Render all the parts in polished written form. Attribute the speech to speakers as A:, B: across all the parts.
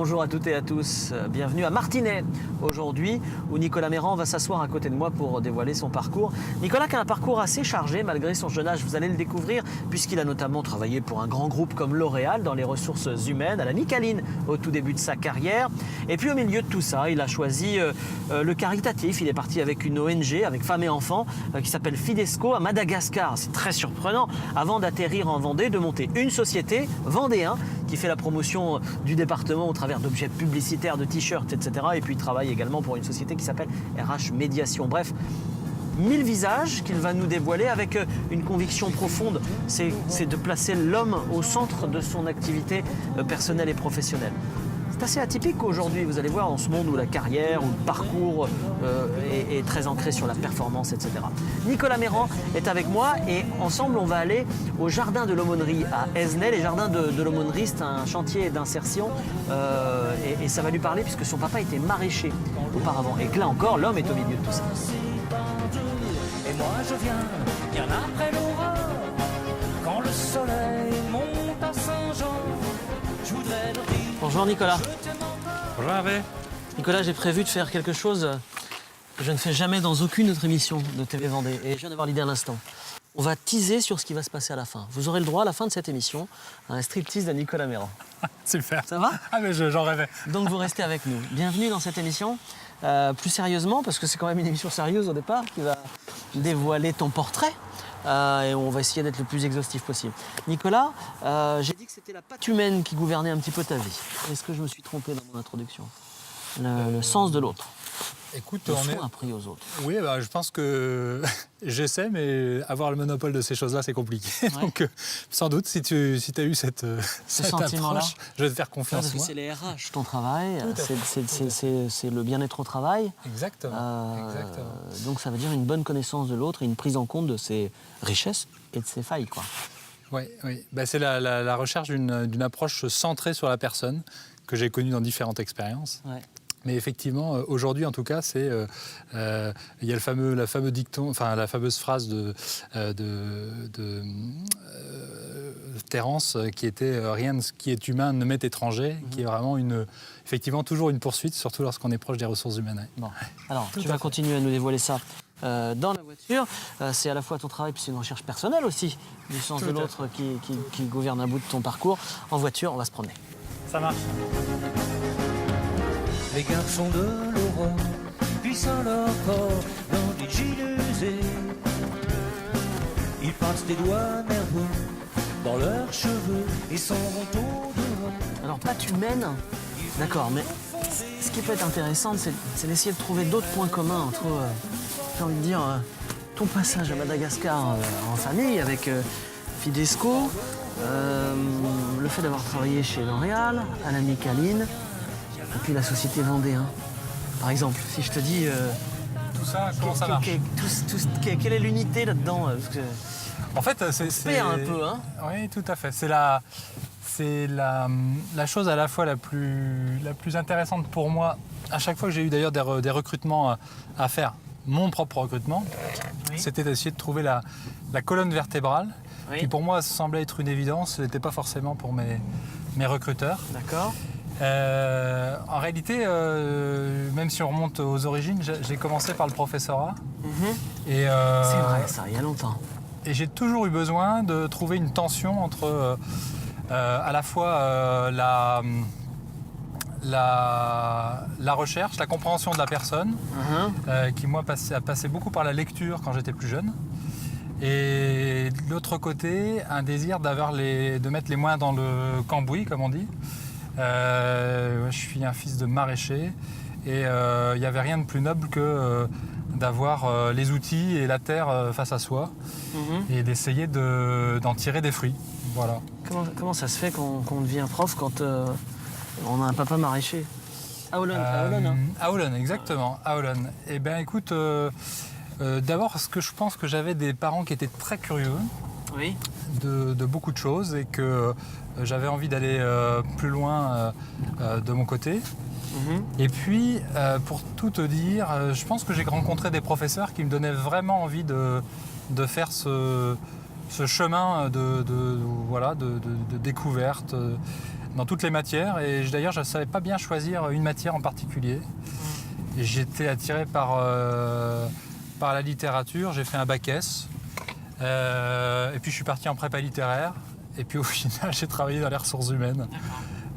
A: Bonjour à toutes et à tous, bienvenue à Martinets aujourd'hui où Nicolas Mérand va s'asseoir à côté de moi pour dévoiler son parcours. Nicolas qui a un parcours assez chargé malgré son jeune âge, vous allez le découvrir puisqu'il a notamment travaillé pour un grand groupe comme L'Oréal dans les ressources humaines, à la Micaline au tout début de sa carrière. Et puis au milieu de tout ça, il a choisi le caritatif, il est parti avec une ONG, avec femmes et enfants qui s'appelle Fidesco à Madagascar. C'est très surprenant, avant d'atterrir en Vendée, de monter une société, Vendéen, qui fait la promotion du département au travers d'objets publicitaires, de t-shirts, etc. Et puis il travaille également pour une société qui s'appelle RH Médiation. Bref, 1000 visages qu'il va nous dévoiler avec une conviction profonde, c'est de placer l'homme au centre de son activité personnelle et professionnelle. C'est assez atypique aujourd'hui, vous allez voir, dans ce monde où la carrière, où le parcours est très ancré sur la performance, etc. Nicolas Mérand est avec moi et ensemble on va aller au Jardin de l'Aumônerie à Esnay. Les Jardins de l'Aumônerie, c'est un chantier d'insertion et ça va lui parler puisque son papa était maraîcher auparavant. Et que là encore, l'homme est au milieu de tout ça.
B: Et moi je viens, bien après l'aurore, quand le soleil monte à Saint-Jean, je voudrais leur dire...
A: Bonjour Nicolas.
C: Bonjour Hervé.
A: Nicolas, j'ai prévu de faire quelque chose que je ne fais jamais dans aucune autre émission de TV Vendée. Et je viens d'avoir l'idée à l'instant. On va teaser sur ce qui va se passer à la fin. Vous aurez le droit à la fin de cette émission à un striptease de Nicolas Mérand.
C: Super.
A: Ça va?
C: Ah mais j'en rêvais.
A: Donc vous restez avec nous. Bienvenue dans cette émission. Plus sérieusement, parce que c'est quand même une émission sérieuse au départ, qui va dévoiler ton portrait. Et on va essayer d'être le plus exhaustif possible. Nicolas, j'ai dit que c'était la patte humaine qui gouvernait un petit peu ta vie. Est-ce que je me suis trompé dans mon introduction? Le sens de l'autre.
C: Écoute,
A: Le soin appris aux autres.
C: Oui, bah, je pense que j'essaie, mais avoir le monopole de ces choses-là, c'est compliqué. Ouais. Donc, sans doute, si tu as eu cette approche, je vais te faire confiance.
A: Parce que c'est les RH, ton travail, c'est le bien-être au travail.
C: Exactement.
A: Donc ça veut dire une bonne connaissance de l'autre et une prise en compte de ses richesses et de ses failles, quoi.
C: Oui. Bah, c'est la recherche d'une approche centrée sur la personne que j'ai connue dans différentes expériences. Ouais. Mais effectivement, aujourd'hui, en tout cas, il y a la fameuse phrase de Terence qui était « Rien de ce qui est humain ne m'est étranger », qui est vraiment effectivement toujours une poursuite, surtout lorsqu'on est proche des ressources humaines.
A: Bon. Alors, tu vas continuer à nous dévoiler ça dans la voiture. C'est à la fois ton travail, puis c'est une recherche personnelle aussi, du sens de l'autre qui gouverne un bout de ton parcours. En voiture, on va se promener.
C: Ça marche.
B: Les garçons de l'aurore puissent leur corps dans des gilets usés. Ils passent des doigts nerveux dans leurs cheveux et s'en vont au dehors.
A: Alors, patte humaine, d'accord, mais ce qui peut être intéressant, c'est d'essayer de trouver d'autres points communs entre, j'ai envie de dire, ton passage à Madagascar en famille avec Fidesco, le fait d'avoir travaillé chez L'Oréal, à la Micaline, et puis la société Vendéen. Par exemple, si je te dis...
C: tout ça, comment ça marche?
A: Quelle est l'unité là-dedans?
C: En fait, c'est
A: un peu, hein?
C: Oui, tout à fait. C'est la chose à la fois la plus intéressante pour moi. À chaque fois que j'ai eu d'ailleurs des recrutements à faire, mon propre recrutement, c'était d'essayer de trouver la colonne vertébrale, qui pour moi semblait être une évidence. Ce n'était pas forcément pour mes recruteurs.
A: D'accord.
C: En réalité, même si on remonte aux origines, j'ai commencé par le professorat.
A: C'est vrai, ça, il y a longtemps.
C: Et j'ai toujours eu besoin de trouver une tension entre à la fois la recherche, la compréhension de la personne, qui moi a passé beaucoup par la lecture quand j'étais plus jeune, et de l'autre côté, un désir de mettre les mains dans le cambouis, comme on dit. Je suis un fils de maraîcher et il n'y avait rien de plus noble que d'avoir les outils et la terre face à soi et d'essayer d'en tirer des fruits. Voilà.
A: Comment ça se fait qu'on devient prof quand on a un papa maraîcher? À Olonne, hein.
C: À Olonne, exactement, à Olonne. Eh bien écoute, d'abord parce que je pense que j'avais des parents qui étaient très curieux.
A: Oui.
C: De beaucoup de choses et que j'avais envie d'aller plus loin de mon côté. Et puis, pour tout te dire, je pense que j'ai rencontré des professeurs qui me donnaient vraiment envie de faire ce chemin de découverte, dans toutes les matières. Et d'ailleurs, je ne savais pas bien choisir une matière en particulier. Et j'étais attiré par la littérature. J'ai fait un bac S. Et puis je suis parti en prépa littéraire. Et puis au final, j'ai travaillé dans les ressources humaines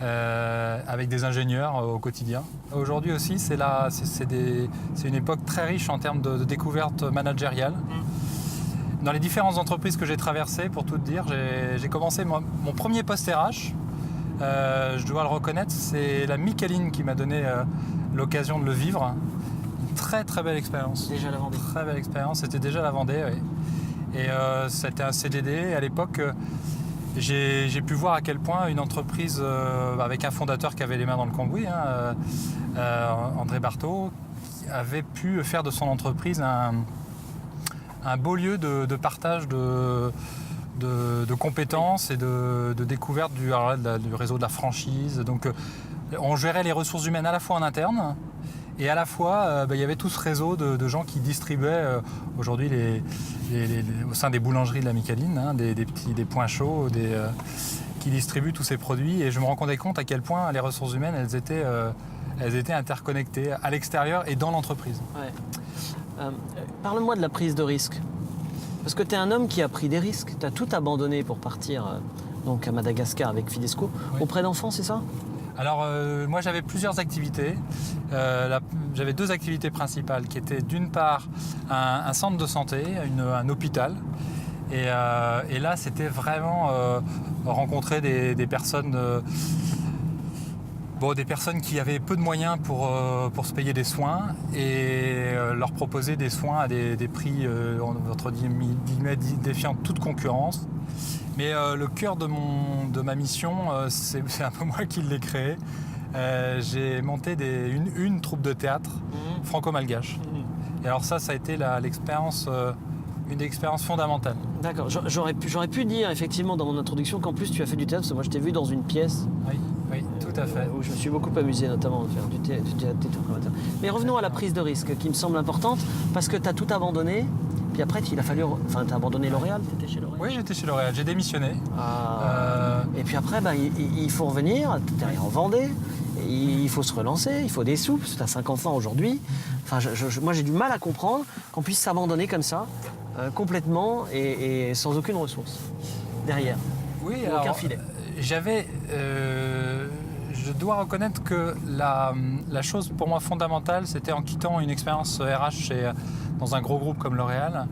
C: avec des ingénieurs au quotidien. Aujourd'hui aussi, c'est une époque très riche en termes de découverte managériale. Dans les différentes entreprises que j'ai traversées, pour tout te dire, j'ai commencé mon premier poste RH. Je dois le reconnaître, c'est la Micheline qui m'a donné l'occasion de le vivre. Une très très belle expérience.
A: Déjà la Vendée.
C: Très belle expérience, c'était déjà la Vendée, oui. Et c'était un CDD. À l'époque, j'ai pu voir à quel point une entreprise avec un fondateur qui avait les mains dans le cambouis, André Barthaud, avait pu faire de son entreprise un beau lieu de partage de compétences et de découverte du réseau de la franchise. Donc on gérait les ressources humaines à la fois en interne et à la fois il y avait tout ce réseau de gens qui distribuaient aujourd'hui au sein des boulangeries de la Micheline, des points chauds, qui distribuent tous ces produits. Et je me rendais compte à quel point les ressources humaines elles étaient interconnectées à l'extérieur et dans l'entreprise.
A: Ouais. Parle-moi de la prise de risque. Parce que tu es un homme qui a pris des risques. Tu as tout abandonné pour partir donc à Madagascar avec Fidesco,
C: oui.
A: Auprès d'enfants, c'est ça?
C: Alors moi j'avais plusieurs activités. J'avais 2 activités principales qui étaient d'une part un centre de santé, un hôpital. Et là c'était vraiment rencontrer des personnes... des personnes qui avaient peu de moyens pour se payer des soins et leur proposer des soins à des prix entre guillemets défiant toute concurrence. Mais le cœur de ma mission, c'est un peu moi qui l'ai créé. J'ai monté une troupe de théâtre franco-malgache. Et alors ça a été l'expérience, une expérience fondamentale.
A: D'accord. J'aurais pu dire effectivement dans mon introduction qu'en plus tu as fait du théâtre, parce que moi je t'ai vu dans une pièce.
C: Oui, tout à fait.
A: Où je me suis beaucoup amusé notamment à faire du théâtre et tout. Mais revenons à la prise de risque qui me semble importante parce que tu as tout abandonné. Puis après, il a fallu... Enfin, tu as abandonné L'Oréal, tu étais chez L'Oréal?
C: Oui, j'étais chez L'Oréal, j'ai démissionné.
A: Et puis après, il faut revenir, tu es en Vendée, et il faut se relancer, il faut des sous, parce que tu as 5 enfants aujourd'hui. Enfin, moi, j'ai du mal à comprendre qu'on puisse s'abandonner comme ça, complètement et sans aucune ressource derrière.
C: Oui,
A: aucun filet.
C: Je dois reconnaître que la chose pour moi fondamentale, c'était en quittant une expérience RH dans un gros groupe comme L'Oréal,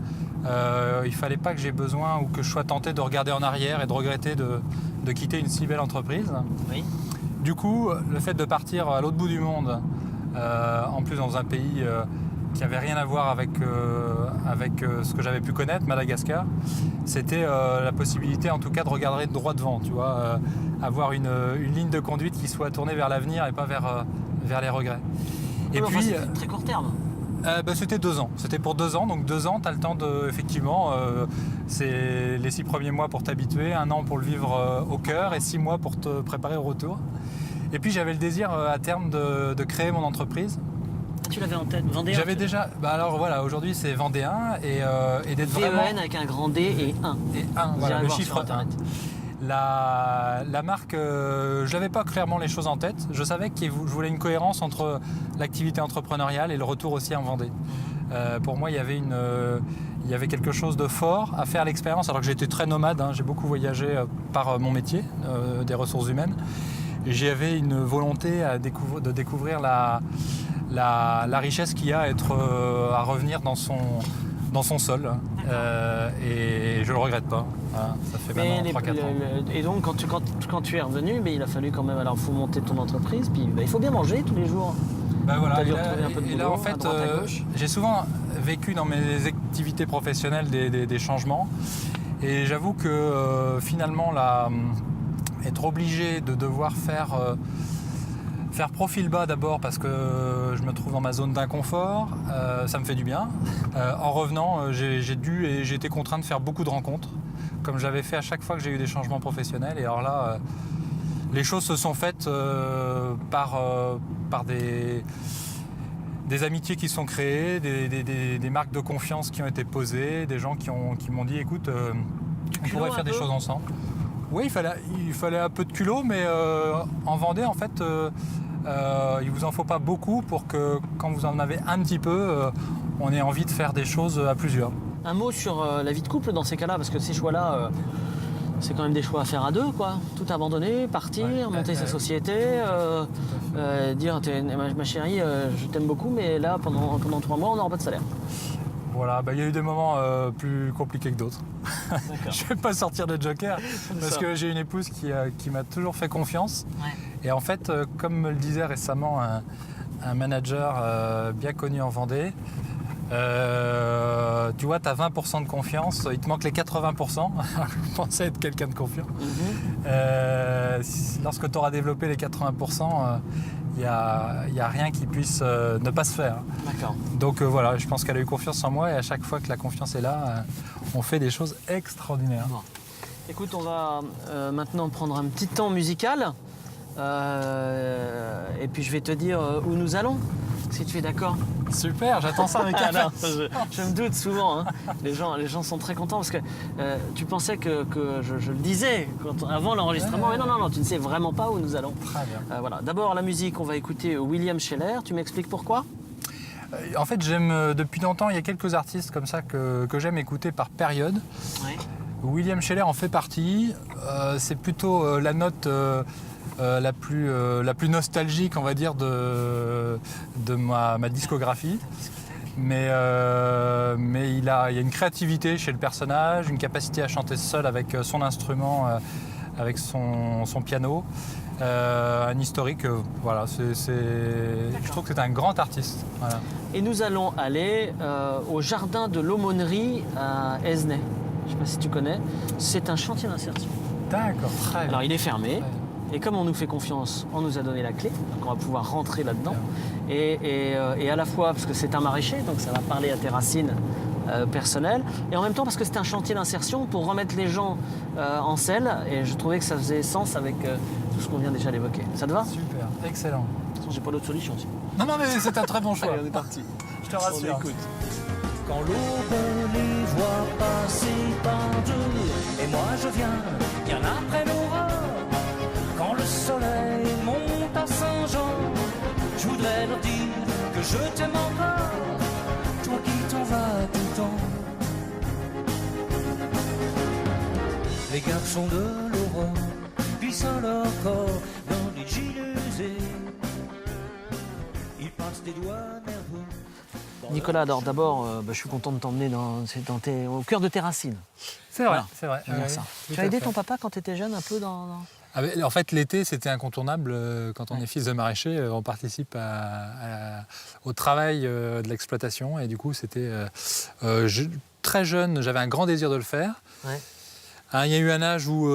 C: il ne fallait pas que j'ai besoin ou que je sois tenté de regarder en arrière et de regretter de quitter une si belle entreprise.
A: Oui.
C: Du coup, le fait de partir à l'autre bout du monde, en plus dans un pays qui n'avait rien à voir avec ce que j'avais pu connaître, Madagascar, c'était la possibilité en tout cas de regarder droit devant, tu vois, avoir une ligne de conduite qui soit tournée vers l'avenir et pas vers les regrets.
A: Et puis, c'était très court terme.
C: C'était 2 ans. C'était pour 2 ans. Donc 2 ans, tu as le temps de, effectivement, c'est les 6 premiers mois pour t'habituer, 1 an pour le vivre au cœur et 6 mois pour te préparer au retour. Et puis j'avais le désir à terme de créer mon entreprise.
A: Tu l'avais en tête, Vendéen?
C: J'avais déjà. Alors voilà, aujourd'hui c'est Vendéen et d'être vraiment.
A: VEN avec un grand D et 1.
C: Et 1, voilà, le chiffre 1. La marque, je n'avais pas clairement les choses en tête. Je savais que je voulais une cohérence entre l'activité entrepreneuriale et le retour aussi en Vendée. Pour moi, il y avait quelque chose de fort à faire l'expérience, alors que j'étais très nomade. J'ai beaucoup voyagé par mon métier des ressources humaines. J'avais une volonté de découvrir la richesse qu'il y a à revenir dans son sol. Et je le regrette pas. Voilà, ça fait maintenant 3-4 ans.
A: Et donc quand tu es revenu, il a fallu quand même, alors faut monter ton entreprise, puis il faut bien manger tous les jours.
C: Voilà,
A: et là
C: en fait, j'ai souvent vécu dans mes activités professionnelles des changements. Et j'avoue que finalement, être obligé de devoir faire profil bas d'abord parce que je me trouve dans ma zone d'inconfort, ça me fait du bien. En revenant, j'ai été contraint de faire beaucoup de rencontres, comme j'avais fait à chaque fois que j'ai eu des changements professionnels. Et alors là, les choses se sont faites par des amitiés qui sont créées, des marques de confiance qui ont été posées, des gens qui m'ont dit écoute, on pourrait faire des choses ensemble. Oui, il fallait un peu de culot, mais en Vendée, en fait, il ne vous en faut pas beaucoup pour que quand vous en avez un petit peu, on ait envie de faire des choses à plusieurs.
A: Un mot sur la vie de couple dans ces cas-là, parce que ces choix-là, c'est quand même des choix à faire à deux, quoi. Tout abandonner, partir, monter sa société, dire ma chérie, je t'aime beaucoup, mais là, pendant 3 mois, on n'aura pas de salaire.
C: Voilà, il y a eu des moments plus compliqués que d'autres. Je ne vais pas sortir de joker parce que j'ai une épouse qui m'a toujours fait confiance.
A: Ouais.
C: Et en fait, comme me le disait récemment un manager bien connu en Vendée, tu vois, tu as 20% de confiance, il te manque les 80%. Je pensais être quelqu'un de confiant. Lorsque tu auras développé les 80%, il n'y a rien qui puisse ne pas se faire.
A: D'accord.
C: Donc voilà, je pense qu'elle a eu confiance en moi et à chaque fois que la confiance est là, on fait des choses extraordinaires.
A: Bon. Écoute, on va maintenant prendre un petit temps musical et puis je vais te dire où nous allons, si tu es d'accord.
C: Super, j'attends ça avec impatience.
A: Je me doute souvent, hein. Les gens sont très contents parce que tu pensais que je le disais avant l'enregistrement, mais non, tu ne sais vraiment pas où nous allons.
C: Très bien.
A: Voilà. D'abord la musique, on va écouter William Scheller, tu m'expliques pourquoi?
C: En fait, j'aime depuis longtemps, il y a quelques artistes comme ça que j'aime écouter par période.
A: Ouais.
C: William Scheller en fait partie, c'est plutôt la note la plus nostalgique, on va dire, de ma discographie. Mais il y a une créativité chez le personnage, une capacité à chanter seul avec son instrument, avec son piano. Un historique, voilà, je trouve que c'est un grand artiste. Voilà.
A: Et nous allons aller au jardin de l'aumônerie à Esnay. Je ne sais pas si tu connais. C'est un chantier d'insertion.
C: D'accord, très bien.
A: Alors il est fermé. Et comme on nous fait confiance, on nous a donné la clé, donc on va pouvoir rentrer là-dedans. Et à la fois parce que c'est un maraîcher, donc ça va parler à tes racines personnelles, et en même temps parce que c'est un chantier d'insertion pour remettre les gens en selle, et je trouvais que ça faisait sens avec tout ce qu'on vient déjà d'évoquer. Ça te va?
C: Super, excellent.
A: De toute façon, j'ai pas d'autre solution.
C: Non, mais c'est un très bon choix.
A: Allez, on est parti.
C: Je te rassure.
A: On écoute.
B: Quand l'aube les voit passer pendus, et moi je viens, bien après l'aurore. Quand le soleil monte à Saint-Jean, je voudrais leur dire que je t'aime encore, toi qui t'en vas tout le temps. Les garçons de l'aurore glissent leur corps dans les gilets usés. Ils passent des doigts nerveux.
A: Nicolas, alors d'abord, je suis content de t'emmener au cœur de tes racines.
C: C'est vrai,
A: Voilà.
C: c'est vrai.
A: J'aime bien ça. Tu as aidé ton papa quand tu étais jeune un peu dans...
C: En fait, l'été, c'était incontournable. Quand on est fils de maraîcher, on participe au travail de l'exploitation. Et du coup, c'était très jeune, j'avais un grand désir de le faire.
A: Ouais.
C: Il y a eu un âge où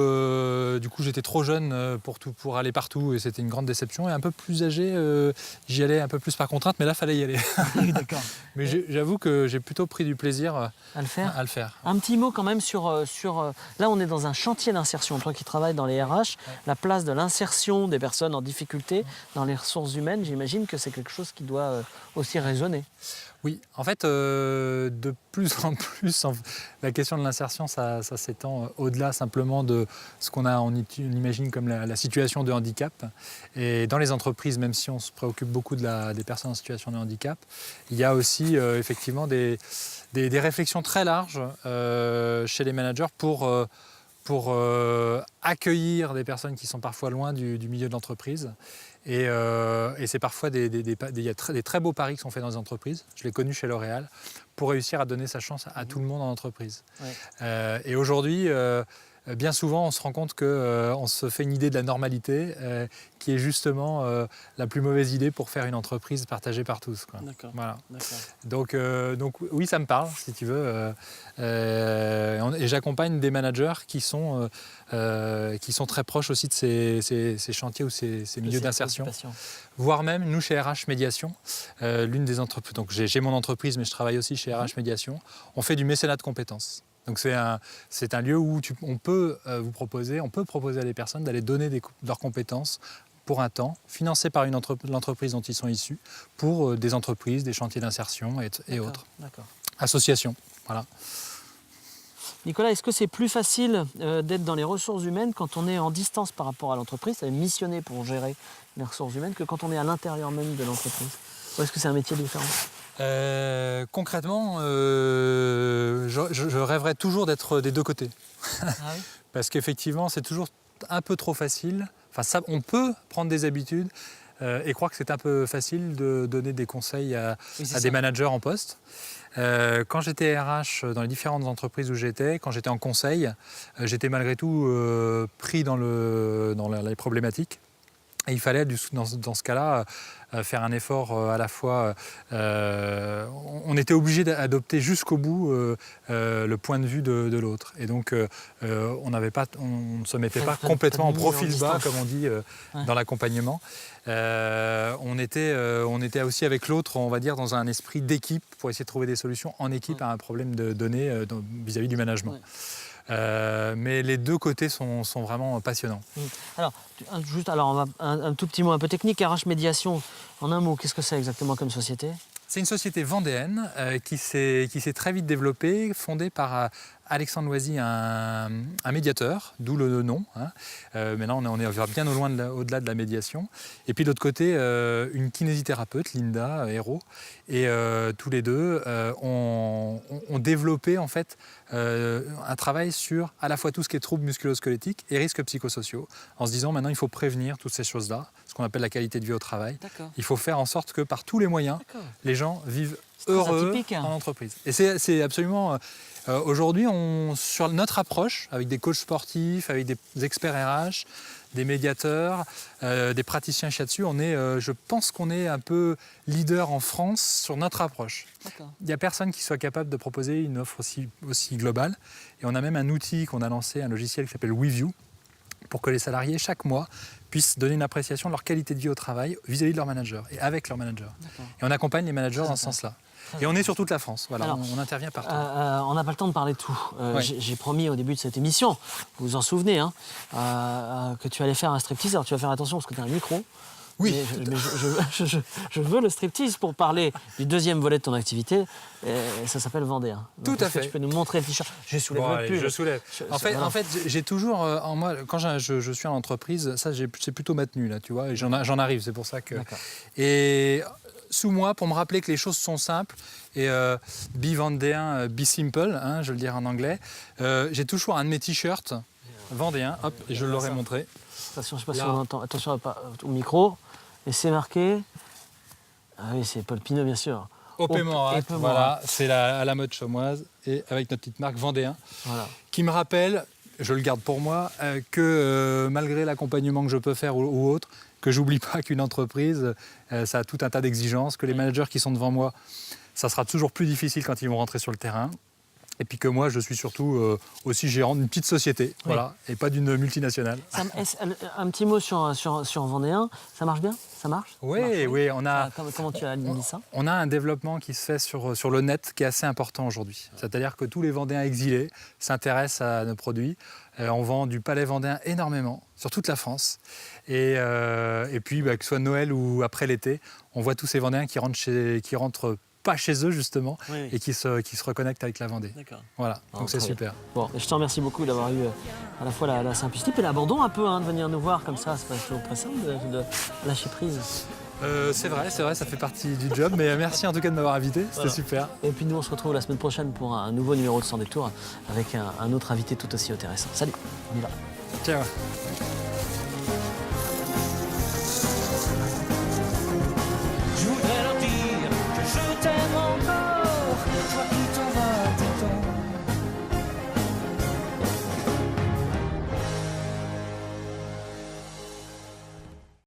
C: du coup j'étais trop jeune pour aller partout et c'était une grande déception. Et un peu plus âgé, j'y allais un peu plus par contrainte, mais là, il fallait y aller.
A: Oui, d'accord.
C: Mais j'avoue que j'ai plutôt pris du plaisir
A: À le faire.
C: à le faire.
A: Un petit mot quand même sur là, on est dans un chantier d'insertion. Toi qui travailles dans les RH, la place de l'insertion des personnes en difficulté dans les ressources humaines, j'imagine que c'est quelque chose qui doit aussi résonner.
C: Oui, en fait, de plus en plus, la question de l'insertion, ça s'étend au-delà simplement de ce on imagine comme la situation de handicap. Et dans les entreprises, même si on se préoccupe beaucoup des personnes en situation de handicap, il y a aussi effectivement des réflexions très larges chez les managers pour accueillir des personnes qui sont parfois loin du milieu de l'entreprise. Et c'est parfois il y a des très beaux paris qui sont faits dans les entreprises. Je l'ai connu chez L'Oréal, pour réussir à donner sa chance à tout le monde en entreprise. Ouais. Et aujourd'hui, bien souvent, on se rend compte qu'on se fait une idée de la normalité qui est justement la plus mauvaise idée pour faire une entreprise partagée par tous, quoi.
A: D'accord.
C: Voilà.
A: D'accord.
C: Donc oui, ça me parle, si tu veux. Et j'accompagne des managers qui sont très proches aussi de ces chantiers ou ces milieux d'insertion. Voire même, nous, chez RH Médiation, l'une des entreprises, donc j'ai mon entreprise, mais je travaille aussi chez RH Médiation, on fait du mécénat de compétences. Donc c'est un lieu où on peut proposer à des personnes d'aller donner leurs compétences pour un temps, financé par l'entreprise dont ils sont issus, pour des entreprises, des chantiers d'insertion et autres.
A: D'accord.
C: Associations, voilà.
A: Nicolas, est-ce que c'est plus facile d'être dans les ressources humaines quand on est en distance par rapport à l'entreprise, c'est missionné pour gérer les ressources humaines, que quand on est à l'intérieur même de l'entreprise? Ou est-ce que c'est un métier différent?
C: Concrètement, je rêverais toujours d'être des deux côtés.
A: Ah oui.
C: Parce qu'effectivement, c'est toujours un peu trop facile. Enfin, ça, on peut prendre des habitudes et croire que c'est un peu facile de donner des conseils à des managers en poste. Quand j'étais RH dans les différentes entreprises où j'étais, quand j'étais en conseil, j'étais malgré tout pris dans les problématiques. Et il fallait, dans ce cas-là, faire un effort à la fois. On était obligé d'adopter jusqu'au bout le point de vue de l'autre. Et donc, on ne se mettait pas complètement en profil bas, comme on dit, dans l'accompagnement. On était aussi avec l'autre, on va dire, dans un esprit d'équipe pour essayer de trouver des solutions en équipe à un problème de données vis-à-vis du management. Ouais. Mais les deux côtés sont vraiment passionnants.
A: Alors, on va un tout petit mot un peu technique. RH Médiation, en un mot, qu'est-ce que c'est exactement comme société?
C: C'est une société vendéenne qui s'est très vite développée, fondée par Alexandre Loisy, un médiateur, d'où le nom. Maintenant, on est bien au-delà de la médiation. Et puis, de l'autre côté, une kinésithérapeute, Linda Hérault. Et tous les deux ont développé en fait, un travail sur à la fois tout ce qui est troubles musculo-squelettiques et risques psychosociaux, en se disant maintenant, il faut prévenir toutes ces choses-là, ce qu'on appelle la qualité de vie au travail. Il faut faire en sorte que par tous les moyens, les gens vivent heureux en entreprise. Et c'est absolument... aujourd'hui, sur notre approche, avec des coachs sportifs, avec des experts RH, des médiateurs, des praticiens shiatsu, je pense qu'on est un peu leader en France sur notre approche. Il n'y a personne qui soit capable de proposer une offre aussi globale. Et on a même un outil qu'on a lancé, un logiciel qui s'appelle WeView, pour que les salariés, chaque mois, puissent donner une appréciation de leur qualité de vie au travail vis-à-vis de leur manager et avec leur manager. Et on accompagne les managers dans ce sens-là. Et on est sur toute la France, voilà. Alors, on intervient partout.
A: On n'a pas le temps de parler de tout. J'ai promis au début de cette émission, vous vous en souvenez, que tu allais faire un striptease. Alors tu vas faire attention parce que tu as un micro.
C: Oui.
A: Mais je veux le striptease pour parler du deuxième volet de ton activité. Et ça s'appelle Vendéen.
C: Tout à fait.
A: Tu peux nous montrer le t-shirt? Je soulève le pull.
C: Je soulève. En fait, j'ai toujours en moi, quand je suis en entreprise, ça c'est plutôt ma tenue là, tu vois. Et j'en arrive, c'est pour ça que. Et sous moi, pour me rappeler que les choses sont simples, et be vendéen, be simple, je le dirais en anglais, j'ai toujours un de mes t-shirts vendéen, hop, et je l'aurais montré.
A: Attention, je ne sais pas si on entend, attention au micro, et c'est marqué, ah oui, c'est Paul Pinot bien sûr.
C: OP Morat, voilà, c'est à la mode chaumoise, et avec notre petite marque Vendéen, qui me rappelle, je le garde pour moi, que malgré l'accompagnement que je peux faire ou autre, que j'oublie pas qu'une entreprise, ça a tout un tas d'exigences, que les managers qui sont devant moi, ça sera toujours plus difficile quand ils vont rentrer sur le terrain. Et puis que moi, je suis surtout aussi gérant d'une petite société, voilà, et pas d'une multinationale.
A: Un petit mot sur Vendéen, ça marche bien? Ça marche?
C: Oui, on a...
A: Comment tu as dit ça?
C: On a un développement qui se fait sur le net qui est assez important aujourd'hui. C'est-à-dire que tous les Vendéens exilés s'intéressent à nos produits. On vend du palais vendéen énormément, sur toute la France. Et puis, que ce soit Noël ou après l'été, on voit tous ces Vendéens qui rentrent pas chez eux justement, et qui se reconnectent avec la Vendée. Voilà, donc c'est super.
A: Bon, je te remercie beaucoup d'avoir eu à la fois la simplicité et l'abandon un peu, de venir nous voir comme ça. C'est pas toujours pressant de lâcher prise.
C: C'est vrai, ça fait partie du job, mais merci en tout cas de m'avoir invité, c'était super.
A: Et puis nous on se retrouve la semaine prochaine pour un nouveau numéro de Sans Détour avec un autre invité tout aussi intéressant. Salut, on y va.
C: Ciao.